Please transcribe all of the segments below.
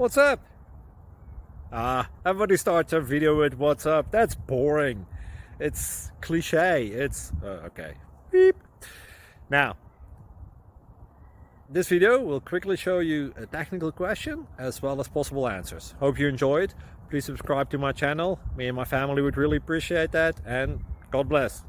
What's up? Everybody starts their video with what's up. That's boring. It's cliche. It's okay. Beep. Now, this video will quickly show you a technical question as well as possible answers. Hope you enjoyed. Please subscribe to my channel. Me and my family would really appreciate that, and God bless.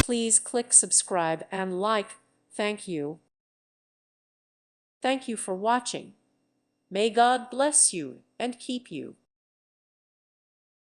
Please click subscribe and like. Thank you. Thank you for watching. May God bless you and keep you.